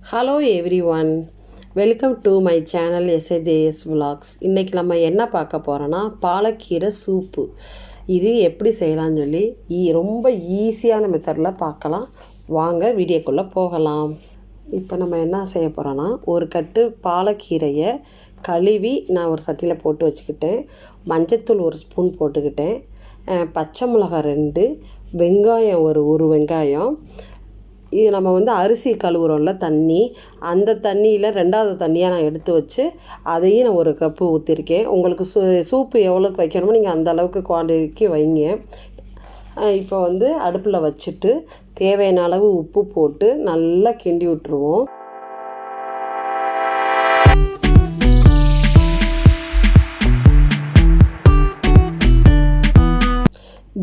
Hello every one, welcome to my channel SAJS vlogs. இன்றைக்கி நம்ம என்ன பார்க்க போகிறோன்னா பாலக்கீரை சூப்பு. இது எப்படி செய்யலாம்னு சொல்லி ரொம்ப ஈஸியான மெத்தடில் பார்க்கலாம். வாங்க வீடியோக்குள்ளே போகலாம். இப்போ நம்ம என்ன செய்ய போகிறோன்னா, ஒரு கட்டு பாலக்கீரையை கழுவி நான் ஒரு சட்டியில் போட்டு வச்சுக்கிட்டேன். மஞ்சத்தூள் ஒரு ஸ்பூன் போட்டுக்கிட்டேன். பச்சை மிளகாய் 2, வெங்காயம் ஒரு வெங்காயம். இது நம்ம அரிசி கழுவுறோம்ல தண்ணி, அந்த தண்ணியில் 2வது தண்ணியாக நான் எடுத்து வச்சு அதையும் நான் ஒரு கப்பு ஊற்றிருக்கேன். உங்களுக்கு சூப்பு எவ்வளோக்கு வைக்கணுமோ நீங்கள் அந்த அளவுக்கு குவான்டிட்டிக்கு வைங்க. இப்போ அடுப்பில் வச்சுட்டு தேவையான அளவு உப்பு போட்டு நல்லா கிண்டி விட்டுருவோம்.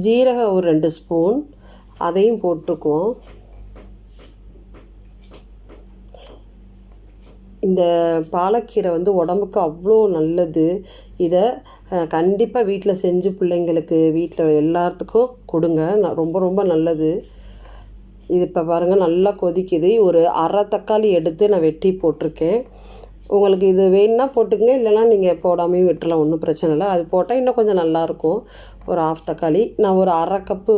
ஜீரகம் ஒரு 2 ஸ்பூன் அதையும் போட்டுக்குவோம். இந்த பாலக்கீரை உடம்புக்கு அவ்வளோ நல்லது. இதை கண்டிப்பாக வீட்டில் செஞ்சு பிள்ளைங்களுக்கு வீட்டில் எல்லாத்துக்கும் கொடுங்க. ரொம்ப ரொம்ப நல்லது. இது இப்போ பாருங்கள் நல்லா கொதிக்குது. ஒரு அரை தக்காளி எடுத்து நான் வெட்டி போட்டிருக்கேன். உங்களுக்கு இது வேணுன்னா போட்டுக்கங்க, இல்லைனா நீங்கள் போடாமையும் விட்டுறலாம், ஒன்றும் பிரச்சனை இல்லை. அது போட்டால் இன்னும் கொஞ்சம் நல்லாயிருக்கும். ஒரு 1/2 தக்காளி, நான் ஒரு அரை கப்பு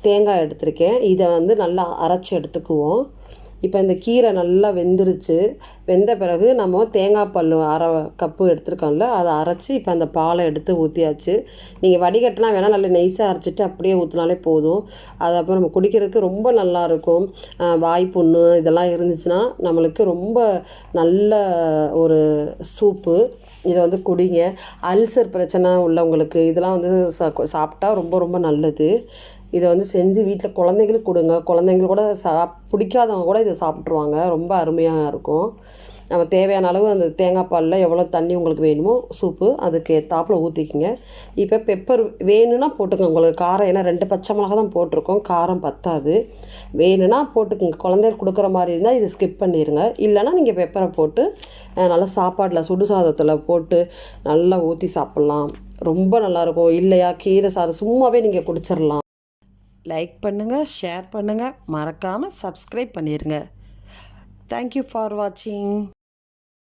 தேங்காய் எடுத்திருக்கேன். இதை நல்லா அரைச்சி எடுத்துக்குவோம். இப்போ இந்த கீரை நல்லா வெந்துருச்சு. வெந்த பிறகு நம்ம தேங்காய் பால் அரை கப்பு எடுத்துருக்கோம்ல, அதை அரைச்சி இப்போ அந்த பாலை எடுத்து ஊற்றியாச்சு. நீங்கள் வடிகட்டினா வேணால் நல்லா நெய்ஸாக அரைச்சிட்டு அப்படியே ஊற்றினாலே போதும். அது அப்புறம் நம்ம குடிக்கிறதுக்கு ரொம்ப நல்லாயிருக்கும். வாய்ப்புண்ணு இதெல்லாம் இருந்துச்சுன்னா நம்மளுக்கு ரொம்ப நல்ல ஒரு சூப்பு. இதை குடிங்க. அல்சர் பிரச்சனை உள்ளவங்களுக்கு இதெல்லாம் சாப்பிட்டா ரொம்ப ரொம்ப நல்லது. இதை செஞ்சு வீட்டில் குழந்தைங்களுக்கு கொடுங்க. குழந்தைங்களுக்கு கூட பிடிக்காதவங்க கூட இதை சாப்பிட்ருவாங்க. ரொம்ப அருமையாக இருக்கும். நம்ம தேவையான அளவு அந்த தேங்காய் பாலில் எவ்வளோ தண்ணி உங்களுக்கு வேணுமோ சூப்பு அதுக்கு ஏற்றாப்புல ஊற்றிக்கிங்க. இப்போ பெப்பர் வேணும்னா போட்டுக்கோங்க. உங்களுக்கு காரம், ஏன்னா 2 பச்சை மிளகா தான் போட்டிருக்கோம், காரம் பத்தாது. வேணும்னா போட்டுக்கோங்க. குழந்தைகளுக்கு கொடுக்குற மாதிரி இருந்தால் இது ஸ்கிப் பண்ணிடுங்க. இல்லைனா நீங்கள் பெப்பரை போட்டு நல்லா சாப்பாட்டில் சுடு சாதத்தில் போட்டு நல்லா ஊற்றி சாப்பிட்லாம். ரொம்ப நல்லாயிருக்கும். இல்லையா கீரை சாதம் சும்மாவே நீங்கள் குடிச்சிடலாம். லைக் பண்ணுங்கள், ஷேர் பண்ணுங்கள், மறக்காமல் சப்ஸ்கிரைப் பண்ணிடுங்க. தேங்க்யூ ஃபார் வாட்சிங்.